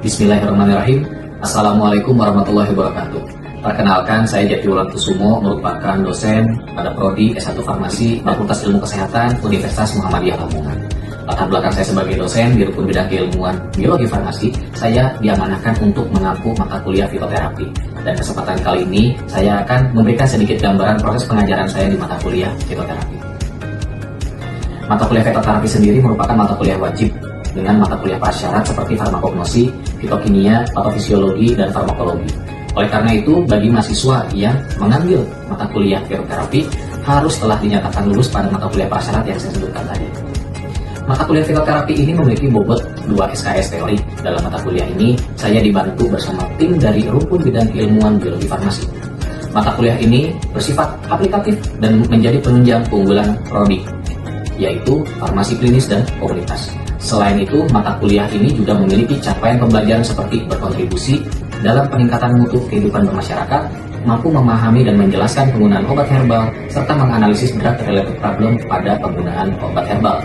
Bismillahirrahmanirrahim. Assalamualaikum warahmatullahi wabarakatuh. Perkenalkan, saya Jatiulan Kusumo, merupakan dosen pada Prodi S1 Farmasi Fakultas Ilmu Kesehatan Universitas Muhammadiyah Lamongan. Latar belakang saya sebagai dosen di rukun bidang keilmuan biologi farmasi, saya diamanahkan untuk mengampu mata kuliah fitoterapi. Dan kesempatan kali ini, saya akan memberikan sedikit gambaran proses pengajaran saya di mata kuliah fitoterapi. Mata kuliah fitoterapi sendiri merupakan mata kuliah wajib dengan mata kuliah prasyarat seperti farmakognosi, fitokimia, patofisiologi, dan farmakologi. Oleh karena itu, bagi mahasiswa yang mengambil mata kuliah fitoterapi harus telah dinyatakan lulus pada mata kuliah prasyarat yang saya sebutkan tadi. Mata kuliah fitoterapi ini memiliki bobot 2 SKS teori. Dalam mata kuliah ini, saya dibantu bersama tim dari rukun bidang keilmuan biologi farmasi. Mata kuliah ini bersifat aplikatif dan menjadi penunjang keunggulan prodi, yaitu farmasi klinis dan komunitas. Selain itu, mata kuliah ini juga memiliki capaian pembelajaran seperti berkontribusi dalam peningkatan mutu kehidupan bermasyarakat, mampu memahami dan menjelaskan penggunaan obat herbal, serta menganalisis drug-related problem pada penggunaan obat herbal.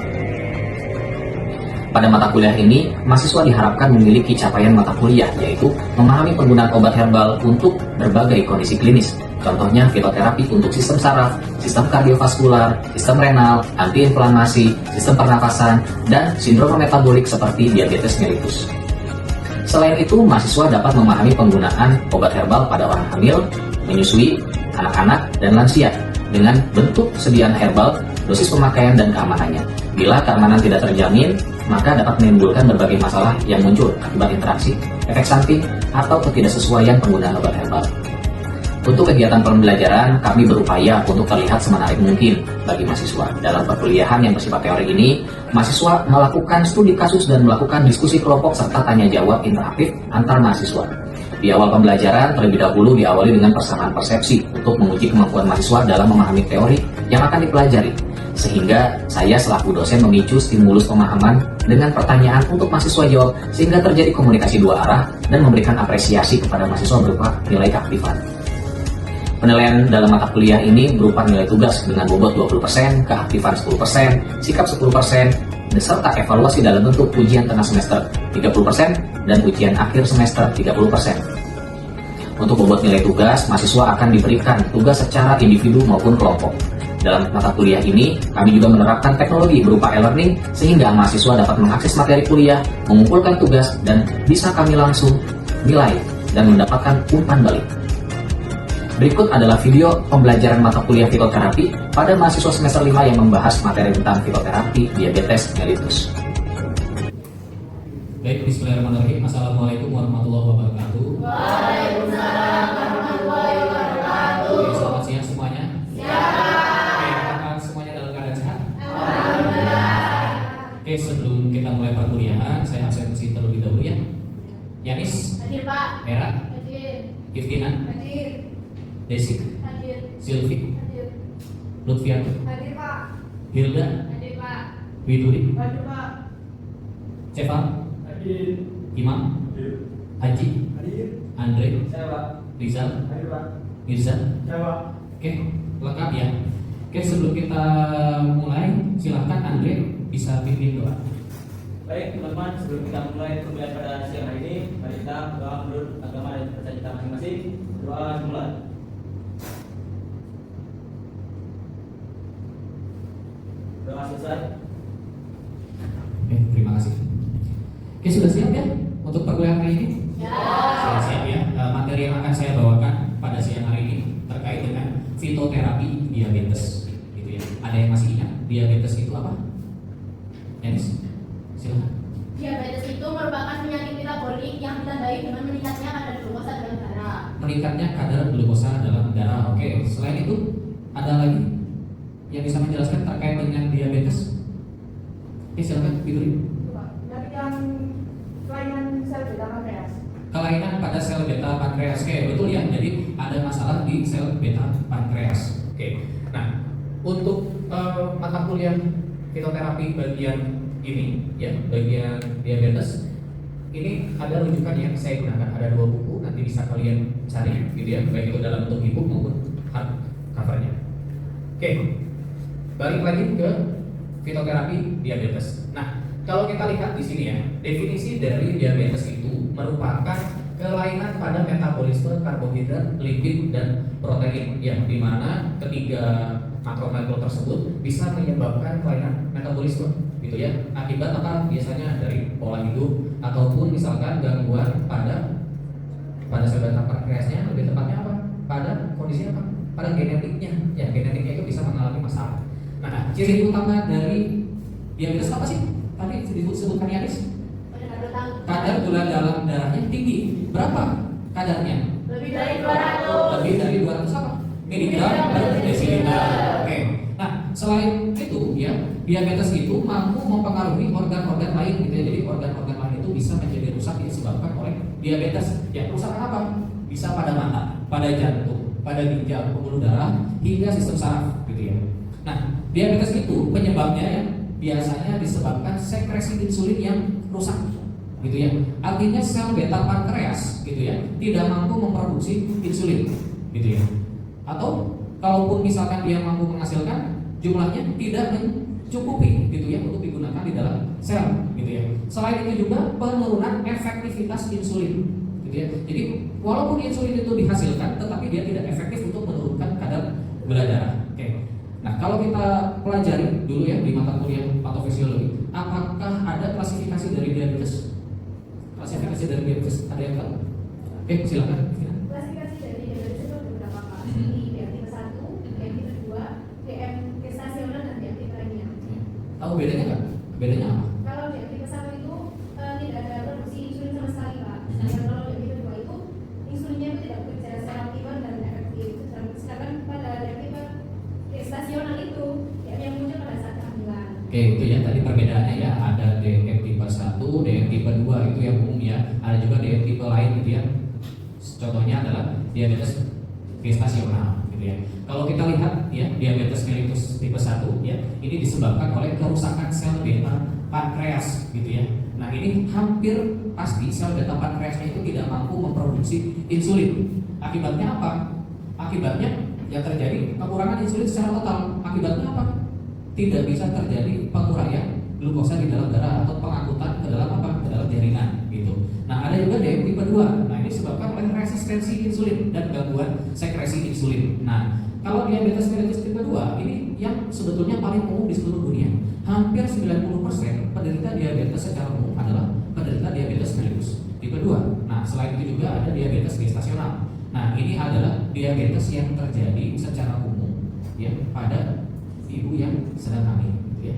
Pada mata kuliah ini, mahasiswa diharapkan memiliki capaian mata kuliah, yaitu memahami penggunaan obat herbal untuk berbagai kondisi klinis. Contohnya fitoterapi untuk sistem saraf, sistem kardiovaskular, sistem renal, antiinflamasi, sistem pernafasan, dan sindrom metabolik seperti diabetes mellitus. Selain itu, mahasiswa dapat memahami penggunaan obat herbal pada orang hamil, menyusui, anak-anak, dan lansia dengan bentuk sediaan herbal, dosis pemakaian, dan keamanannya. Bila keamanan tidak terjamin, maka dapat menimbulkan berbagai masalah yang muncul akibat interaksi, efek samping, atau ketidaksesuaian penggunaan obat herbal. Untuk kegiatan pembelajaran, kami berupaya untuk terlihat semenarik mungkin bagi mahasiswa. Dalam perkuliahan yang bersifat teori ini, mahasiswa melakukan studi kasus dan melakukan diskusi kelompok serta tanya-jawab interaktif antar mahasiswa. Di awal pembelajaran, terlebih dahulu diawali dengan persamaan persepsi untuk menguji kemampuan mahasiswa dalam memahami teori yang akan dipelajari. Sehingga saya selaku dosen memicu stimulus pemahaman dengan pertanyaan untuk mahasiswa jawab sehingga terjadi komunikasi dua arah dan memberikan apresiasi kepada mahasiswa berupa nilai keaktifan. Penilaian dalam mata kuliah ini berupa nilai tugas dengan bobot 20%, keaktifan 10%, sikap 10%, beserta evaluasi dalam bentuk ujian tengah semester 30% dan ujian akhir semester 30%. Untuk bobot nilai tugas, mahasiswa akan diberikan tugas secara individu maupun kelompok. Dalam mata kuliah ini, kami juga menerapkan teknologi berupa e-learning sehingga mahasiswa dapat mengakses materi kuliah, mengumpulkan tugas, dan bisa kami langsung nilai dan mendapatkan umpan balik. Berikut adalah video pembelajaran mata kuliah fitoterapi pada mahasiswa semester 5 yang membahas materi tentang fitoterapi diabetes mellitus. Baik, bismillahirrahmanirrahim. Assalamualaikum warahmatullahi wabarakatuh. Waalaikumsalam warahmatullahi wabarakatuh. Oke, selamat siang semuanya. Oke, apakah semuanya dalam keadaan sehat? Alhamdulillah. Oke, sebelum kita mulai perkuliahan, saya absensi terlebih dahulu ya. Yanis, Hadir Pak. Hera, Hadir. Iftina, Hadir. Desik, Hadir. Silvi, Hadir. Lutfianto, Hadir Pak. Hilda, Hadir Pak. Widuri, Hadir Pak. Ceval, Hadir. Imam, Hadir. Haji, Hadir. Andre, Saya Pak. Rizal, Hadir Pak. Mirza. Saya Pak. Oke, lengkap ya. Oke, sebelum kita mulai, silahkan Andre bisa pimpin doa. Baik teman-teman, sebelum kita mulai pembelajaran pada siang hari ini, mari kita berdoa menurut agama dan percaya kita masing-masing. Doa dimulai. Doa selesai. Oke, terima kasih. Oke, sudah siap ya untuk perkuliahan hari ini? Ya. Sudah siap ya. Materi yang akan saya bawakan pada siang hari ini terkait dengan fitoterapi diabetes. Gitu ya. Ada yang masih ingat diabetes itu apa? Yanis, silakan. Diabetes itu merupakan penyakit metabolik yang ditandai dengan meningkatnya kadar glukosa dalam darah. Meningkatnya kadar glukosa dalam darah. Oke, selain itu ada lagi yang bisa menjelaskan terkait dengan diabetes? Oke, silakan Widuri. Tapi yang kelainan sel beta pankreas. Kelainan pada sel beta pankreas. Oke, betul ya. Jadi ada masalah di sel beta pankreas. Oke. Nah, untuk mata kuliah fitoterapi bagian ini ya, bagian diabetes ini ada rujukan yang saya gunakan. Ada 2 buku, nanti bisa kalian cari gitu ya, baik itu dalam bentuk e-book maupun hard covernya. Oke. Balik lagi ke fitoterapi diabetes. Nah, kalau kita lihat di sini ya, definisi dari diabetes itu merupakan kelainan pada metabolisme karbohidrat, lipid, dan protein yang dimana ketiga makromolekul tersebut bisa menyebabkan kelainan metabolisme gitu ya. Akibat apa? Biasanya dari pola hidup ataupun misalkan gangguan pada sel beta pankreasnya, lebih tepatnya apa? Pada kondisi apa? Pada genetiknya. Ya, genetiknya itu bisa mengalami masalah. Nah, ciri utama dari diabetes apa sih? Tadi disebutkan Yanis? Kadar gula dalam darahnya tinggi. Berapa kadarnya? Lebih dari 200. Lebih dari 200 apa? Miligram per desiliter. Oke. Nah, selain itu ya, diabetes itu mampu mempengaruhi organ-organ lain gitu ya. Jadi organ-organ lain itu bisa menjadi rusak disebabkan oleh diabetes. Ya, rusak apa? Bisa pada mata, pada jantung, pada ginjal, pembuluh darah, hingga sistem saraf gitu ya. Nah, diabetes itu penyebabnya ya biasanya disebabkan sekresi insulin yang rusak gitu ya. Artinya sel beta pankreas gitu ya tidak mampu memproduksi insulin gitu ya. Atau kalaupun misalkan dia mampu menghasilkan, jumlahnya tidak mencukupi gitu ya untuk digunakan di dalam sel gitu ya. Selain itu juga penurunan efektivitas insulin gitu ya. Jadi walaupun insulin itu dihasilkan, tetapi dia tidak efektif untuk menurunkan kadar gula darah. Oke. Nah, kalau kita pelajari dulu ya di mata kuliah patofisiologi, apakah ada klasifikasi dari diabetes? Klasifikasi dari diabetes ada yang tahu? Oke, silakan. Klasifikasi dari diabetes itu ada beberapa Pak. Di DM tipe 1, DM tipe 2, DM gestasional dan DM tipe lainnya. Tahu bedanya nggak? Bedanya apa? Kalau DM tipe 1 itu tidak ada produksi insulin sama sekali Pak. Sedangkan kalau DM tipe 2 itu insulinnya itu tidak bekerja secara optimal dan efektif. Sedangkan pada DM tipe gestasional itu DM yang muncul pada saat kehamilan. Oke, itu ya tadi perbedaannya ya. Ada DM tipe 1, DM tipe 2 itu yang umum ya. Ada juga DM tipe lain gitu ya. Contohnya adalah diabetes gestasional gitu ya. Kalau kita lihat ya, diabetes mellitus tipe 1 ya, ini disebabkan oleh kerusakan sel beta pankreas gitu ya. Nah, ini hampir pasti sel beta pankreasnya itu tidak mampu memproduksi insulin. Akibatnya apa? Akibatnya yang terjadi pengurangan insulin secara total. Akibatnya apa? Tidak bisa terjadi penguraian glukosa di dalam darah atau pengangkutan ke dalam apa? Ke dalam jaringan gitu. Nah, ada juga DM tipe 2. Nah, ini disebabkan oleh resistensi insulin dan gangguan sekresi insulin. Nah, kalau diabetes mellitus tipe 2 ini yang sebetulnya paling umum di seluruh dunia. Hampir 90% penderita diabetes secara umum adalah penderita diabetes mellitus tipe 2. Nah, selain itu juga ada diabetes gestasional. Nah, ini adalah diabetes yang terjadi secara umum ya pada ibu yang sedang hamil gitu ya.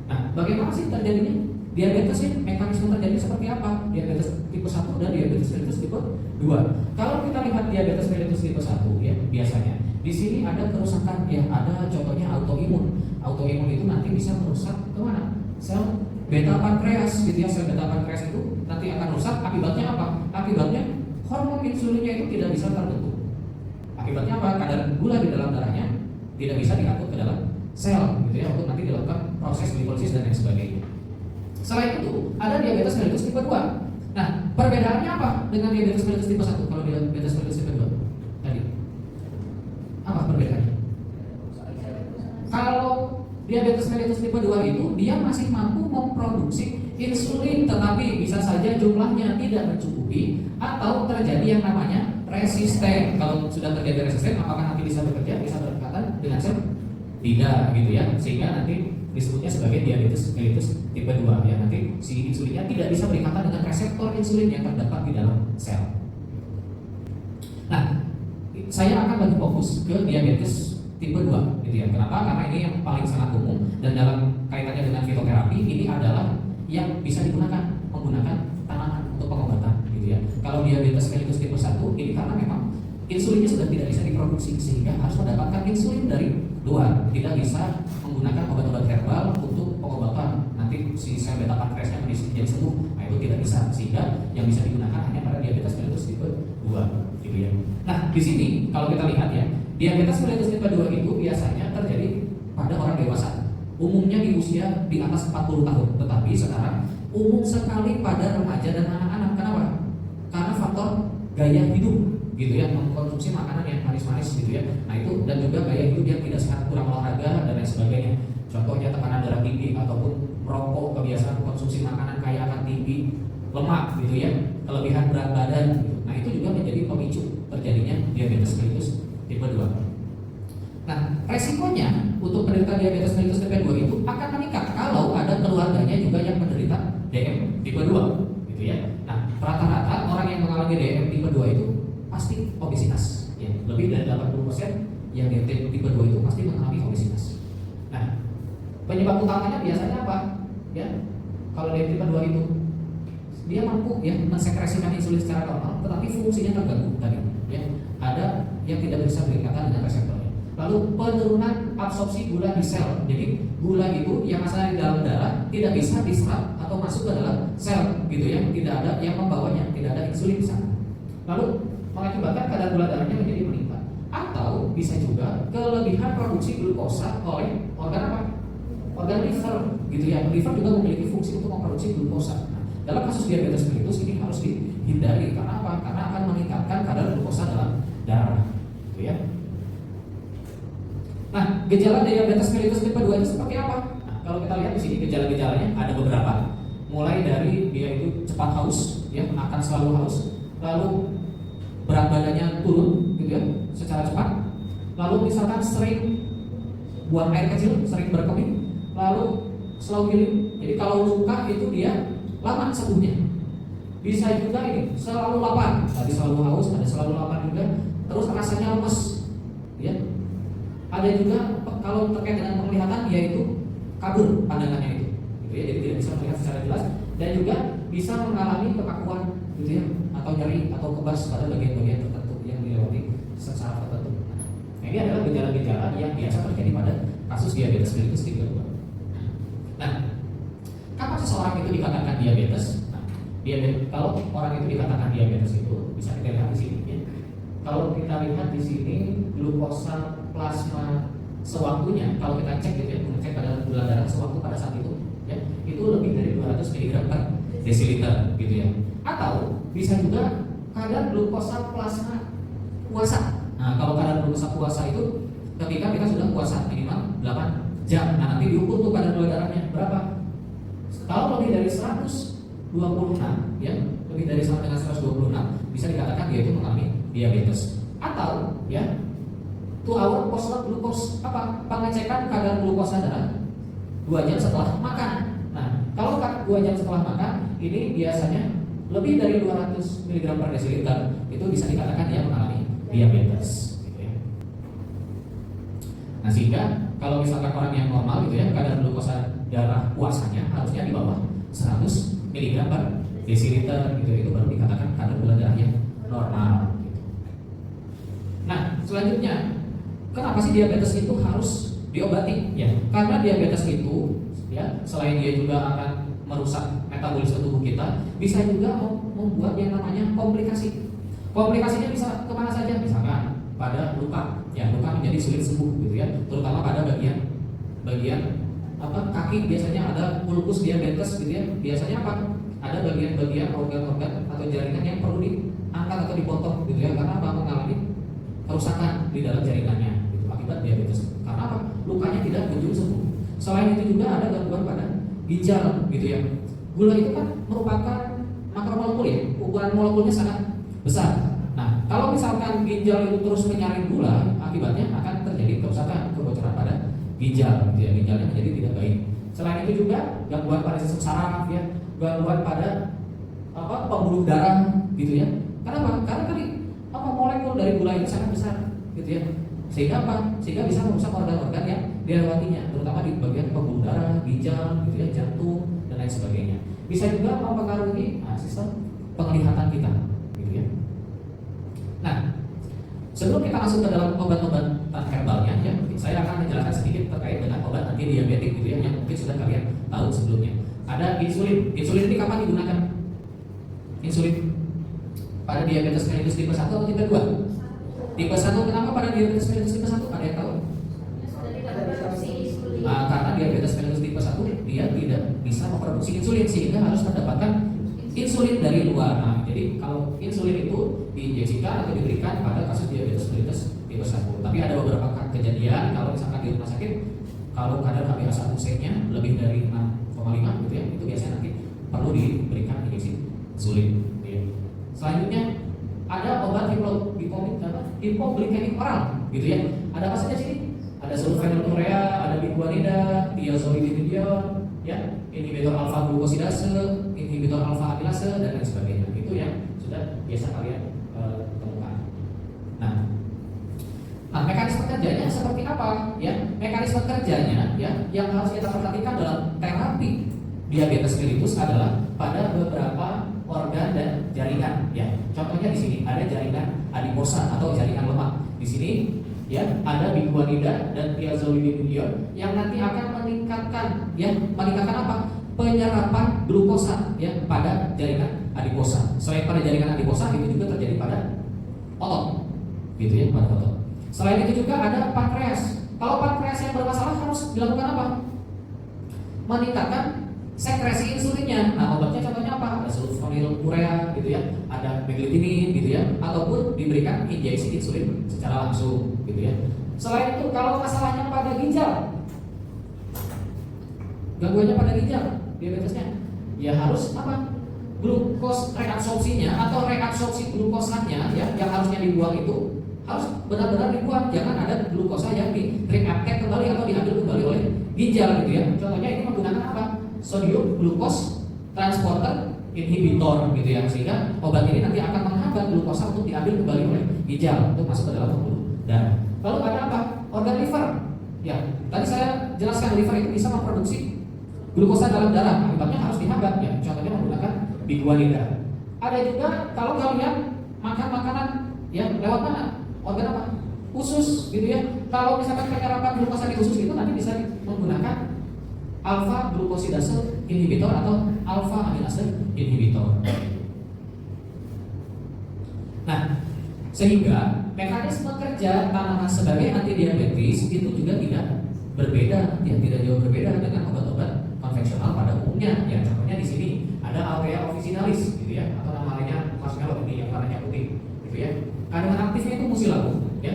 Nah, bagaimana sih terjadinya? Diabetes ya, mekanisme terjadi seperti apa? Diabetes tipe 1 dan diabetes mellitus tipe 2. Kalau kita lihat diabetes mellitus tipe 1 ya, biasanya di sini ada kerusakan ya, ada contohnya autoimun. Autoimun itu nanti bisa merusak kemana? Sel beta pankreas gitu ya. Sel beta pankreas itu nanti akan rusak. Akibatnya apa? Akibatnya hormon insulinnya itu tidak bisa terbentuk. Akibatnya apa? Kadar gula di dalam darahnya tidak bisa diangkut ke dalam sel gitu ya untuk nanti dilakukan proses glipolisis dan lain sebagainya. Selain itu, ada diabetes mellitus tipe 2. Nah, perbedaannya apa dengan diabetes mellitus tipe 1 kalau diabetes mellitus tipe 2? Tadi. Apa perbedaannya? Kalau diabetes mellitus tipe 2 itu dia masih mampu memproduksi insulin, tetapi bisa saja jumlahnya tidak mencukupi atau terjadi yang namanya resisten. Kalau sudah terjadi resisten, apakah nanti bisa bekerja, bisa berkaitan dengan sel? Tidak gitu ya, sehingga nanti disebutnya sebagai diabetes mellitus tipe 2 ya. Nanti si insulinnya tidak bisa berikatan dengan reseptor insulin yang terdapat di dalam sel. Nah, saya akan lebih fokus ke diabetes tipe 2 gitu ya. Kenapa? Karena ini yang paling sangat umum dan dalam kaitannya dengan fitoterapi ini adalah yang bisa digunakan menggunakan tanaman untuk pengobatan gitu ya. Kalau diabetes mellitus tipe 1 ini karena memang insulinnya sudah tidak bisa diproduksi sehingga harus mendapatkan insulin dari luar, tidak bisa menggunakan obat-obat herbal untuk pengobatan. Nanti si sel beta pankreasnya menjadi sembuh, nah itu tidak bisa, sehingga yang bisa digunakan hanya pada diabetes mellitus tipe 2 gitu ya. Nah, di sini kalau kita lihat ya, diabetes mellitus tipe 2 itu biasanya terjadi pada orang dewasa. Umumnya di usia di atas 40 tahun, tetapi sekarang umum sekali pada remaja dan anak-anak. Kenapa? Karena faktor gaya hidup gitu ya, mengkonsumsi makanan yang manis-manis gitu ya. Nah itu, dan juga gaya hidup yang tidak sehat, kurang olahraga dan lain sebagainya. Contohnya tekanan darah tinggi ataupun merokok, kebiasaan konsumsi makanan kaya akan tinggi lemak gitu ya, kelebihan berat badan gitu. Nah itu juga menjadi pemicu terjadinya diabetes mellitus tipe 2. Nah resikonya untuk penderita diabetes mellitus tipe 2 itu akan meningkat kalau ada keluarganya juga yang menderita DM tipe 2 gitu ya. Nah rata-rata orang yang mengalami DM tipe 2 itu pasti obesitas ya. Lebih dari 80% yang DM tipe 2 itu pasti mengalami obesitas. Nah penyebab utamanya biasanya apa? Ya, kalau DM tipe 2 itu dia mampu ya mensekresikan insulin secara normal, tetapi fungsinya terganggu tadi. Ya, ada yang tidak bisa berikatan dengan reseptornya. Lalu penurunan absorpsi gula di sel. Jadi gula itu yang asalnya di dalam darah tidak bisa diserap atau masuk ke dalam sel gitu ya. Tidak ada yang membawanya, tidak ada insulin di sana. Lalu mengakibatkan kadar gula darahnya menjadi meningkat. Atau bisa juga kelebihan produksi glukosa oleh organ apa? Organ liver gitu ya. Liver juga memiliki fungsi untuk memproduksi glukosa. Dalam kasus diabetes mellitus ini harus dihindari karena apa? Karena akan meningkatkan kadar glukosa dalam darah, gitu ya. Nah, gejala diabetes mellitus tipe 2 itu seperti apa? Nah, kalau kita lihat di sini gejala-gejalanya ada beberapa, mulai dari dia itu cepat haus, ya, akan selalu haus, lalu berat badannya turun, gitu ya, secara cepat, lalu misalkan sering buang air kecil, sering berkemih, lalu slow healing. Jadi kalau luka itu dia lama sembuhnya. Bisa juga ini selalu lapar, tadi selalu haus, ada selalu lapar juga, terus rasanya lemes, ya. Ada juga kalau terkait dengan penglihatan yaitu kabur pandangannya itu, gitu ya, jadi tidak bisa melihat secara jelas dan juga bisa mengalami kekakuan, gitu ya, atau nyeri atau kebas pada bagian-bagian tertentu yang dilewati secara tertentu. Nah, ini adalah gejala-gejala yang biasa terjadi pada kasus diabetes mellitus tipe 2. Nah, kapan seseorang itu dikatakan diabetes? Nah, kalau orang itu dikatakan diabetes itu bisa kita lihat di sini ya. Kalau kita lihat di sini glukosa plasma sewaktunya, kalau kita cek gitu ya, mengecek kadar gula darah sewaktu pada saat itu ya, itu lebih dari 200 mg per desiliter gitu ya. Atau bisa juga kadar glukosa plasma puasa. Nah, kalau kadar glukosa puasa itu ketika kita sudah puasa minimal 8 jam. Nah, nanti diukur tuh kadar gula darahnya berapa. Kalau lebih dari 126 ya, lebih dari sama dengan 126 bisa dikatakan dia itu mengalami diabetes. Atau ya 2 hour post glucose, apa? Pengecekan kadar glukosa darah 2 jam setelah makan. Nah, kalau 2 jam setelah makan ini biasanya lebih dari 200 mg per desiliter, itu bisa dikatakan dia mengalami diabetes gitu ya. Nah, sehingga kalau misalkan orang yang normal gitu ya, kadar glukosa darah puasanya harusnya di bawah 100 mg per desiliter gitu, itu baru dikatakan kadar gula darah yang normal gitu. Nah, selanjutnya kenapa sih diabetes itu harus diobati? Ya, karena diabetes itu ya selain dia juga akan merusak metabolisme tubuh kita, bisa juga membuat yang namanya komplikasi. Komplikasinya bisa kemana saja, misalkan pada luka, ya luka menjadi sulit sembuh gitu ya, terutama pada bagian apa kaki biasanya ada pulkus diabetes gitu ya, biasanya apa? Ada bagian-bagian organ-organ atau jaringan yang perlu diangkat atau dipotong gitu ya, karena apa? Mengalami kerusakan di dalam jaringannya gitu, akibat diabetes. Karena apa? Lukanya tidak kunjung sembuh. Selain itu juga ada gangguan pada ginjal gitu ya. Gula itu kan merupakan makromolekul ya, ukuran molekulnya sangat besar. Nah, kalau misalkan ginjal itu terus menyaring gula, akibatnya akan terjadi kerusakan, kebocoran pada ginjal gitu ya, ginjalnya menjadi tidak baik. Selain itu juga gangguan pada sistem saraf ya, gangguan pada pembuluh darah gitu ya. Kenapa? Karena tadi molekul dari gula itu sangat besar gitu ya. Sehingga apa? Sehingga bisa merusak organ-organ yang dilewatinya, terutama di bagian pembuluh darah, ginjal gitu ya, jantung dan lain sebagainya. Bisa juga mempengaruhi sistem penglihatan kita gitu ya. Nah, sebelum kita masuk ke dalam obat-obat herbalnya ya, saya akan menjelaskan sedikit terkait dengan obat anti diabetik gitu ya, yang mungkin sudah kalian tahu sebelumnya. Ada insulin. Insulin ini kapan digunakan? Insulin pada diabetes mellitus tipe 1 atau tipe 2? Tipe 1. Kenapa pada diabetes mellitus tipe 1? Ada yang tahu? Karena diabetes mellitus tipe 1 dia tidak bisa memproduksi insulin, sehingga harus mendapatkan insulin dari luar. Nah, jadi kalau insulin itu diinjeksikan atau diberikan pada kasus diabetes mellitus tipe 1. Tapi ada beberapa kejadian kalau misalkan di rumah sakit Kalau kadar HbA1c-nya lebih dari 6,5 gitu ya, itu biasanya nanti perlu diberikan injeksi insulin. Gitu ya. Selanjutnya ada obat hipoglikemik oral, gitu ya. Ada apa saja sini? Ada sulfonylurea, ada biguanida, thiazolidinediol, ya, inhibitor alfa glukosidase, inhibitor alfa amilase dan lain sebagainya. Itu yang sudah biasa kalian temukan. Nah, mekanisme kerjanya seperti apa? Ya, mekanisme kerjanya ya yang harus kita perhatikan dalam terapi diabetes mellitus adalah pada beberapa organ dan jaringan. Ya, contohnya di sini ada jaringan adiposa atau jaringan lemak. Di sini ya ada biguanida dan thiazolidinediol yang nanti akan meningkatkan apa? Penyerapan glukosa ya pada jaringan adiposa. Selain pada jaringan adiposa itu juga terjadi pada otot, gitu ya, pada otot. Selain itu juga ada pankreas. Kalau pankreas yang bermasalah harus dilakukan apa? Meningkatkan sekresi insulinnya. Nah, obatnya contohnya apa? Ada sulfonylurea gitu ya, ada meglitinin gitu ya, ataupun diberikan injeksi insulin secara langsung gitu ya. Selain itu kalau masalahnya pada ginjal, gangguannya pada ginjal, diabetesnya, ya harus apa? Glukos reabsorpsinya atau reabsorpsi glukosanya ya yang harusnya dibuang itu harus benar-benar dibuang, jangan ada glukosa yang di reuptake kembali atau diambil kembali oleh ginjal gitu ya. Contohnya ini menggunakan apa? Sodium glucose transporter inhibitor gitu ya, sehingga obat ini nanti akan menghambat glukosa untuk diambil kembali oleh ginjal untuk masuk ke dalam pembuluh darah. Lalu ada apa? Organ liver. Ya, tadi saya jelaskan liver itu bisa memproduksi glukosa dalam darah, akibatnya harus dihambat ya. Contohnya menggunakan biguanida. Ada juga kalau kalian makan makanan ya lewat mana? Organ apa? Usus gitu ya. Kalau misalkan penyerapan glukosa di usus itu nanti bisa menggunakan alfa glukosidase inhibitor atau alfa amilase inhibitor. Nah, sehingga mekanisme kerja tanaman sebagai antidiabetes itu juga tidak berbeda, ya tidak jauh berbeda dengan obat-obat konvensional pada umumnya. Ya, contohnya di sini ada Althea officinalis gitu ya, atau nama lainnya Flasmelon ini yang warnanya putih gitu ya. Kandungan aktifnya itu mucilagun ya.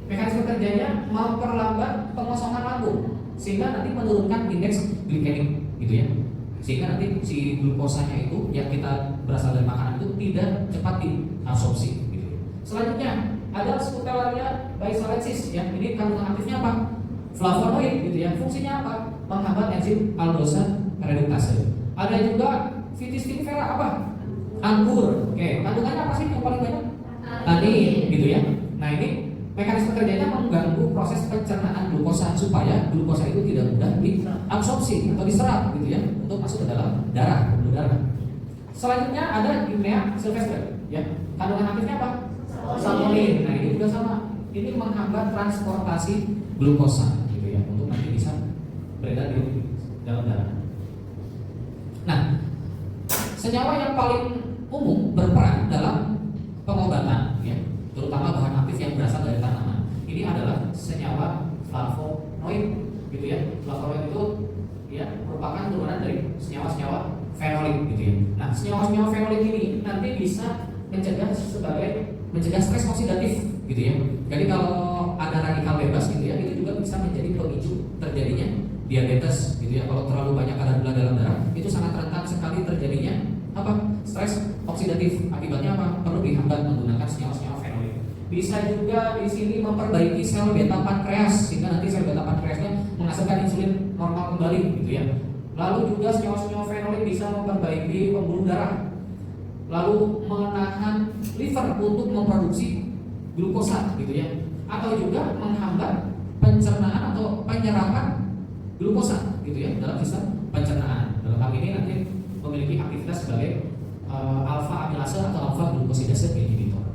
Mekanisme kerjanya memperlambat pengosongan lambung sehingga nanti menurunkan indeks glikemik gitu ya. Sehingga nanti si glukosanya itu yang kita berasal dari makanan itu tidak cepat diabsorpsi gitu. Selanjutnya ada Scutellaria bisalensis ya. Ini kandungan aktifnya apa? Flavonoid gitu ya. Fungsinya apa? Menghambat enzim aldosa reduktase. Ada juga Vitis vinifera apa? Anggur. Oke, kandungannya apa sih yang paling banyak? Tanin gitu ya. Nah, ini mekanisme kerjanya mengganggu proses pencernaan glukosa supaya glukosa itu tidak mudah diabsorpsi atau diserap gitu ya untuk masuk ke dalam darah, pembuluh darah. Selanjutnya ada Guinea sylvestre ya. Kandungan aktifnya apa? Salmonin. Nah, ini juga sama. Ini menghambat transportasi glukosa gitu ya untuk nanti bisa beredar di dalam darah. Nah, senyawa yang paling umum berperan dalam pengobatan ya, terutama bahan aktif yang berasal dari tanaman. Ini adalah senyawa flavonoid gitu ya. Flavonoid itu ya merupakan turunan dari senyawa-senyawa fenolik gitu ya. Nah, senyawa-senyawa fenolik ini nanti bisa mencegah stres oksidatif gitu ya. Jadi kalau ada radikal bebas gitu ya, itu juga bisa menjadi pemicu terjadinya diabetes gitu ya. Kalau terlalu banyak kadar gula dalam darah, itu sangat rentan sekali terjadinya apa? Stres oksidatif. Akibatnya apa? Perlu dihambat menggunakan senyawa-senyawa fenolik. Bisa juga di sini memperbaiki sel beta pankreas sehingga nanti sel beta pankreasnya menghasilkan insulin normal kembali gitu ya. Lalu juga senyawa-senyawa fenolik bisa memperbaiki pembuluh darah. Lalu menahan liver untuk memproduksi glukosa gitu ya. Atau juga menghambat pencernaan atau penyerapan glukosa gitu ya dalam sistem pencernaan. Dalam hal ini nanti memiliki aktivitas sebagai alfa amilase atau alfa glukosidase inhibitor.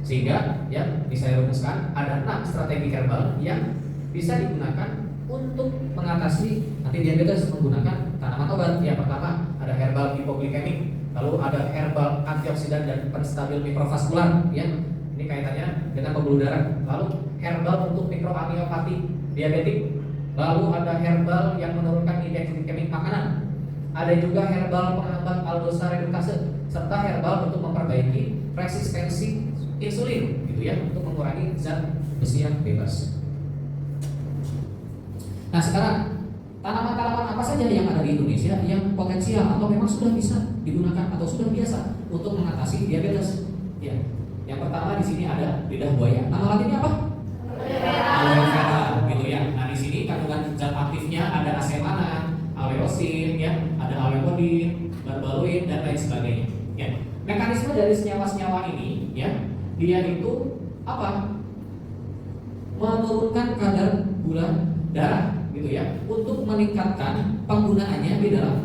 Sehingga ya bisa saya rumuskan ada 6 strategi herbal yang bisa digunakan untuk mengatasi antidiabetes menggunakan tanaman obat. Yang pertama ada herbal hipoglikemik, lalu ada herbal antioksidan dan penstabil mikrovaskular ya. Ini kaitannya dengan pembuluh darah. Lalu herbal untuk mikroamiopati diabetik. Lalu ada herbal yang menurunkan indeks glikemik makanan. Ada juga herbal penghambat aldosa reduktase serta herbal untuk memperbaiki resistensi insulin gitu ya, untuk mengurangi zat besi yang bebas. Nah sekarang tanaman-tanaman apa saja yang ada di Indonesia yang potensial atau memang sudah bisa digunakan atau sudah biasa untuk mengatasi diabetes? Ya, yang pertama di sini ada lidah buaya. Nama latinnya apa? Aloe vera, gitu ya. Nah di sini kandungan zat aktifnya ada asemanan, aleosin, ya, ada aleodin, barbaloid dan lain sebagainya. Ya, mekanisme dari senyawa-senyawa ini, ya, dia itu apa? Menurunkan kadar gula darah, gitu ya, untuk meningkatkan penggunaannya di dalam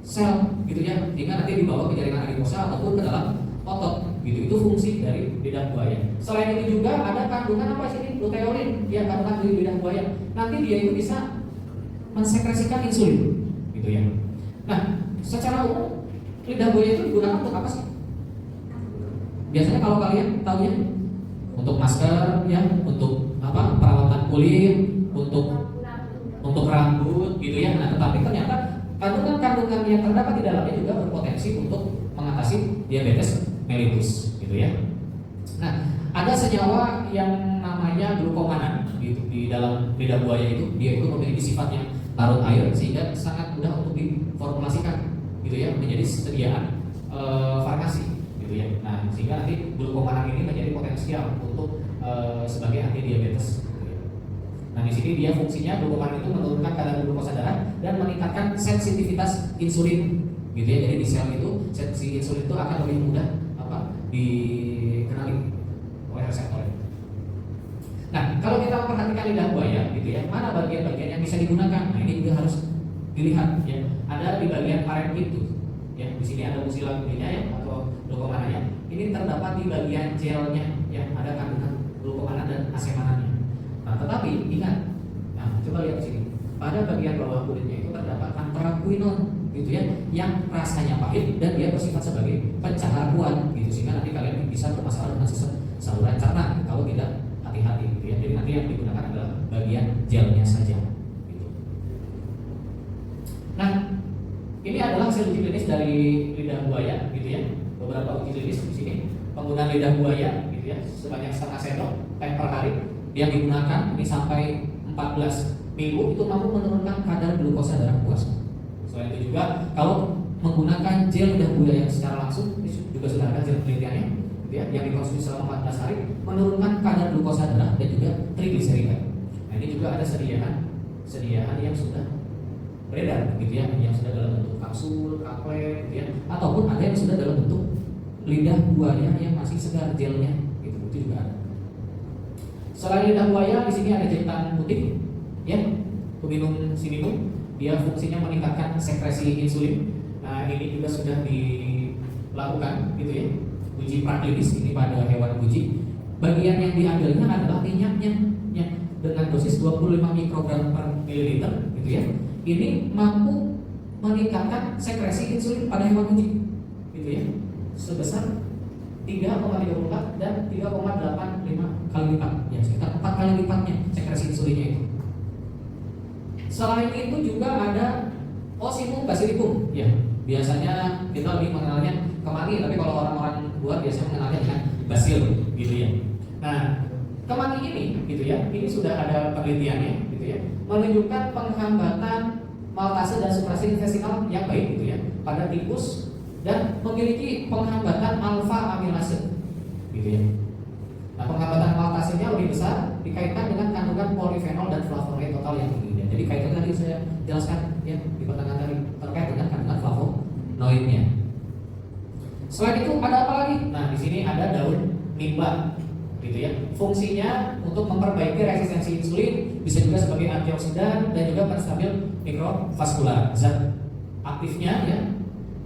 sel, gitu ya, jika nanti dibawa ke jaringan adipose ataupun ke dalam otot, gitu. Itu fungsi dari lidah buaya. Selain itu juga ada kandungan apa sih? Luteolin, ya, kandungan dari lidah buaya. Nanti dia itu bisa mensekresikan insulin, gitu ya. Nah, secara umum lidah buaya itu digunakan untuk apa sih? Biasanya kalau kalian tahu ya, untuk masker, ya, untuk apa? Perawatan kulit, untuk rambut, gitu ya. Nah, tetapi ternyata kandungan-kandungan yang terdapat di dalamnya juga berpotensi untuk mengatasi diabetes mellitus, gitu ya. Nah, ada senyawa yang namanya glukomanan, gitu, di dalam lidah buaya itu. Dia itu memiliki sifat yang larut air sehingga sangat mudah untuk diformulasikan, gitu ya, menjadi sediaan farmasi, gitu ya. Nah, sehingga nanti glukomanan ini menjadi potensial untuk sebagai anti diabetes. Nah, di sini dia fungsinya glukomanan itu menurunkan kadar glukosa darah dan meningkatkan sensitivitas insulin, gitu ya. Jadi di sel itu sensi insulin itu akan lebih mudah apa dikenali oleh reseptor. Nah, kalau kita memperhatikan lidah buaya, gitu ya, mana bagian-bagian yang bisa digunakan? Nah, ini juga harus dilihat, ya. Ada di bagian parenkitus, ya. Di sini ada mucilagumina, ya, atau glukomananya. Ini terdapat di bagian gelnya, ya. Ada kandungan glukomanan dan asemanannya. Nah, tetapi ingat, nah, coba lihat sini. Pada bagian bawah kulitnya itu terdapat anthraquinone, gitu ya, yang rasanya pahit dan dia bersifat sebagai pencahar kuat, gitu, sehingga nanti kalian bisa bermasalah dengan sistem saluran cerna kalau tidak hati-hati, gitu ya. Jadi nanti yang digunakan adalah bagian gelnya saja, gitu. Nah, ini adalah hasil uji klinis dari lidah buaya, gitu ya. Beberapa uji klinis di sini penggunaan lidah buaya, gitu ya, sebanyak setengah sendok teh per hari yang digunakan ini sampai 14 minggu itu mampu menurunkan kadar glukosa darah puas. Selain itu juga kalau menggunakan gel lidah buaya secara langsung, ini juga sudah ada hasil penelitiannya, gitu ya, yang dikonsumsi selama 14 hari menurunkan kadar glukosa darah dan juga trigliserida. Nah, ini juga ada sediaan yang sudah beredar, gitu ya, yang sudah dalam bentuk kapsul, kaplet, gitu ya, ataupun ada yang sudah dalam bentuk lidah buaya yang masih segar gelnya, gitu. Itu juga ada. Selain lidah buaya, di sini ada jintan putih, ya, Cuminum sinimum. Dia fungsinya meningkatkan sekresi insulin. Nah, ini juga sudah dilakukan, gitu ya, uji praklinis ini pada hewan uji. Bagian yang diambilnya adalah minyaknya, ya, dengan dosis 25 mikrogram per mililiter, gitu ya. Ini mampu meningkatkan sekresi insulin pada hewan uji, gitu ya, sebesar 3,34 dan 3,85 kali lipat, ya, sekitar 4 kali lipatnya sekresi insulinnya itu. Selain itu juga ada Osimum basilicum, ya, biasanya kita lebih mengenalnya kemani, tapi kalau orang-orang luar biasanya mengenalnya dengan basil, gitu ya. Nah, kemani ini, gitu ya, ini sudah ada penelitiannya, gitu ya, menunjukkan penghambatan maltase dan suprasi intestinal yang baik, gitu ya, pada tikus dan memiliki penghambatan alfa amilase, gitu ya. Nah, penghambatan maltasenya lebih besar dikaitkan dengan kandungan polifenol dan flavonoid total yang tinggi. Jadi kaitannya tadi saya jelaskan, ya, di pertengahan tadi terkait dengan kandungan flavonoidnya. Selain itu ada apa lagi? Nah, di sini ada daun mimba, gitu ya. Fungsinya untuk memperbaiki resistensi insulin, bisa juga sebagai antioksidan dan juga penstabil mikrovaskular. Zat aktifnya, ya,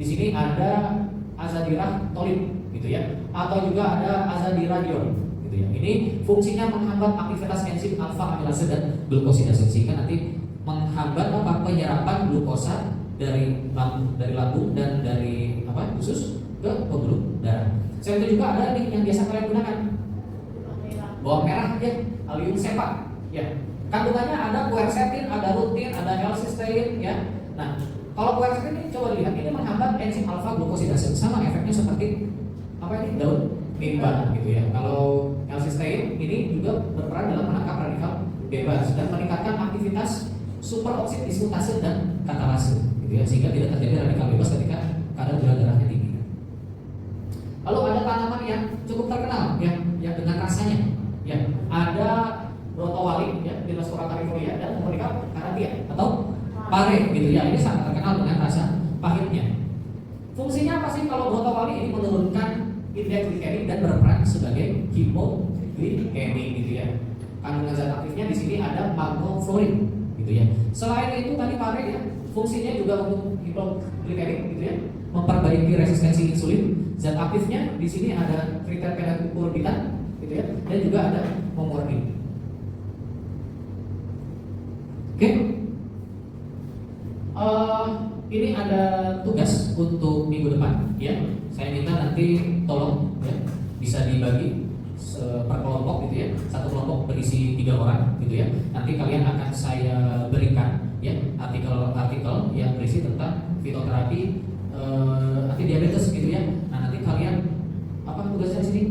di sini ada azadiractolin, gitu ya, atau juga ada azadiradiol, gitu ya. Ini fungsinya menghambat aktivitas enzim alfa amilase dan glukosidase, sehingga nanti menghambat apa penyerapan glukosa dari lambung dan dari apa usus ke pembuluh darah. Selain itu juga ada nih yang biasa kalian gunakan, bawang merah, ya, allium cepa, ya. Kandungannya ada quercetin, ada rutin, ada L-cysteine, ya. Nah, kalau quercetin ini coba lihat, ini menghambat enzim alfa glukosidase, sama efeknya seperti apa ini daun mimba, gitu ya. Kalau L-cysteine ini juga berperan dalam menangkap radikal bebas dan meningkatkan aktivitas superoksid dismutase dan katalase, gitu ya, sehingga tidak terjadi radikal bebas ketika kadar gula darahnya tinggi. Lalu ada tanaman yang cukup terkenal, yang dengan rasanya, ya, ada brotowali, ya, Dinospora carifolia, dan Monica caratia atau pare, gitu ya. Ini sangat terkenal dengan rasa pahitnya. Fungsinya apa sih kalau brotowali? Ini menurunkan indeks glikemik dan berperan sebagai hipoglikemik, gitu ya. Kandungan zat aktifnya di sini ada magnoflorin, gitu ya. Selain itu tadi pare, ya, fungsinya juga untuk hipoglikemik, gitu ya, memperbaiki resistensi insulin. Zat aktifnya di sini ada triterpenokurbitan, gitu ya, dan juga ada momordin. Oke. Ini ada tugas untuk minggu depan, ya. Saya minta nanti tolong, ya, bisa dibagi per kelompok, gitu ya. Satu kelompok berisi 3 orang, gitu ya. Nanti kalian akan saya berikan, ya, artikel-artikel yang berisi tentang fitoterapi anti diabetes, gitu ya. Nah, nanti kalian tugasnya di sini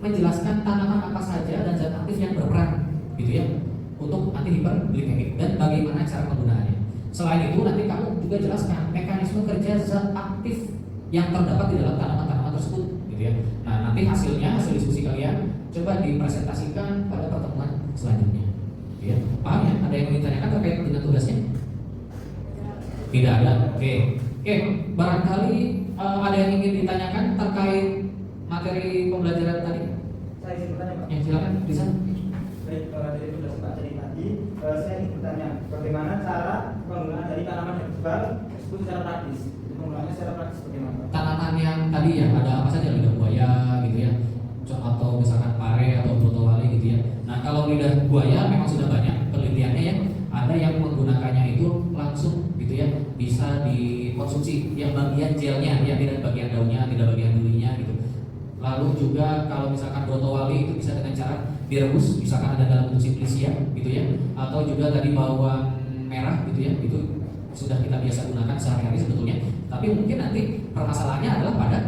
menjelaskan tanaman apa saja dan zat aktif yang berperan, gitu ya, untuk anti hiperglikemik dan bagaimana cara penggunaannya. Selain itu nanti kamu juga jelaskan mekanisme kerja zat aktif yang terdapat di dalam tanaman-tanaman tersebut, gitu ya. Nah, nanti hasil diskusi kalian coba dipresentasikan pada pertemuan selanjutnya, ya. Paham ya? Ada yang mau ditanyakan terkait dengan tugasnya? Tidak ada. Oke, barangkali ada yang ingin ditanyakan terkait materi pembelajaran tadi? Saya ingin bertanya, Pak. Ya, silakan, bisa. Baik, dari tugas Pak jadi tadi, saya ingin bertanya, bagaimana cara penggunaan dari tanaman herbal tersebut secara praktis? Penggunaannya secara praktis bagaimana, Pak? Tanaman yang tadi, ya, ada apa saja, lidah buaya, gitu ya, atau misalkan pare atau brotowali, gitu ya. Nah, kalau lidah buaya memang sudah banyak penelitiannya, ya. Ada yang menggunakannya itu langsung, gitu ya, bisa dikonsumsi yang bagian gelnya, ya, tidak bagian daunnya, tidak bagian durinya, gitu. Lalu juga kalau misalkan brotowali itu bisa dengan cara direbus, misalkan ada dalam bentuk simplicia, gitu ya, atau juga tadi bawang merah, gitu ya, itu sudah kita biasa gunakan sehari-hari sebetulnya. Tapi mungkin nanti permasalahannya adalah pada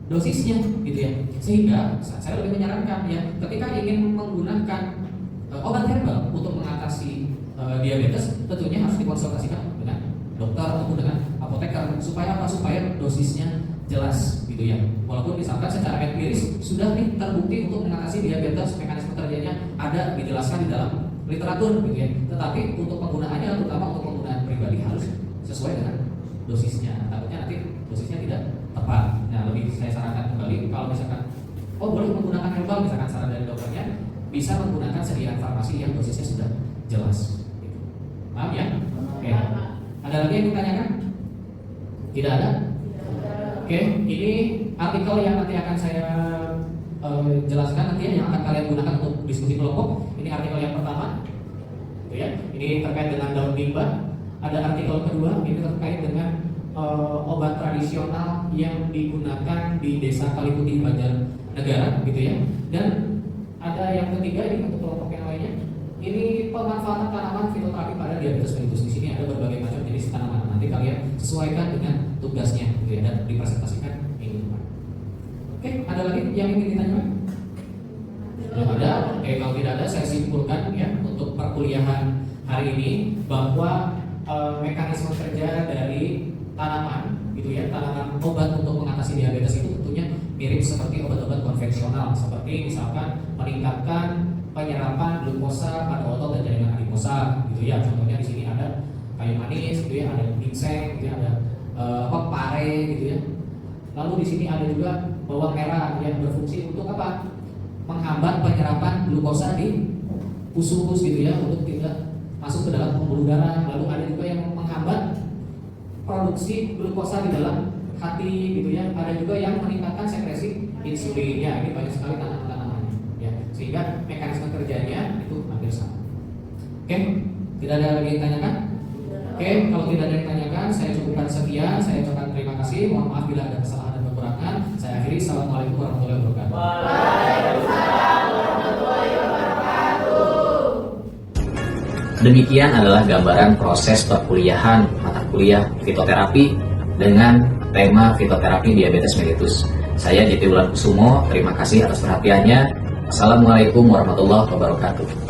dosisnya, gitu ya. Sehingga saya lebih menyarankan, ya, ketika ingin menggunakan obat herbal untuk mengatasi diabetes, tentunya harus dikonsultasikan dengan dokter ataupun dengan apoteker supaya apa? Supaya dosisnya jelas, gitu ya. Walaupun misalkan secara empiris sudah nih terbukti untuk mengatasi diabetes, mekanisme kerjanya ada dijelaskan di dalam literatur, gitu ya. Tetapi untuk penggunaannya, terutama untuk penggunaan pribadi, harus sesuai dengan dosisnya. Takutnya nanti dosisnya tidak tepat. Nah, lebih saya sarankan kembali kalau misalkan boleh menggunakan herbal, misalkan saran dari dokternya, bisa menggunakan sediaan farmasi yang dosisnya sudah jelas. Gitu. Paham ya? Oke. Ada lagi yang ditanyakan? Tidak ada? Oke, ini artikel yang nanti akan saya jelaskan nanti, yang akan kalian gunakan untuk diskusi kelompok. Ini artikel yang pertama, gitu ya. Ini terkait dengan daun mimba. Ada artikel kedua, ini terkait dengan obat tradisional yang digunakan di Desa Kaliputih, Banjarnegara, gitu ya. Dan ada yang ketiga, ini untuk kelompok yang lainnya. Ini pemanfaatan tanaman fitoterapi pada diabetes mellitus. Di sini ada berbagai macam jenis tanaman. Nanti kalian sesuaikan dengan tugasnya, gitu ya, dan dipresentasikan minggu depan. Oke, ada lagi yang ingin ditanyakan? Belum ada. Oke, kalau tidak ada, saya simpulkan, ya, untuk perkuliahan hari ini bahwa mekanisme kerja dari tanaman, gitu ya, tanaman obat untuk mengatasi diabetes itu tentunya mirip seperti obat-obat konvensional, seperti misalkan meningkatkan penyerapan glukosa pada otot dan jaringan adiposa, gitu ya. Contohnya di sini ada kayu manis, gitu ya, ada ginseng, gitu ya, ada pare, gitu ya. Lalu di sini ada juga bawang merah yang berfungsi untuk apa? Menghambat penyerapan glukosa di usus, gitu ya, untuk tidak masuk ke dalam pembuluh darah. Lalu ada juga yang menghambat produksi glukosa di dalam hati, gitu ya. Ada juga yang meningkatkan sekresi insulin, ya. Ini banyak sekali tanaman-tanamannya, ya. Sehingga mekanisme kerjanya itu hampir sama. Oke, tidak ada lagi yang ditanyakan? Oke, kalau tidak ada yang ditanyakan, saya cukupkan sekian. Saya ucapkan terima kasih. Mohon maaf bila ada kesalahan dan kekurangan. Saya akhiri. Assalamualaikum warahmatullahi wabarakatuh. Waalaikumsalam warahmatullahi wabarakatuh. Demikian adalah gambaran proses perkuliahan mata kuliah fitoterapi dengan tema fitoterapi diabetes mellitus. Saya Jeti Wulan Kusumo, terima kasih atas perhatiannya. Assalamualaikum warahmatullahi wabarakatuh.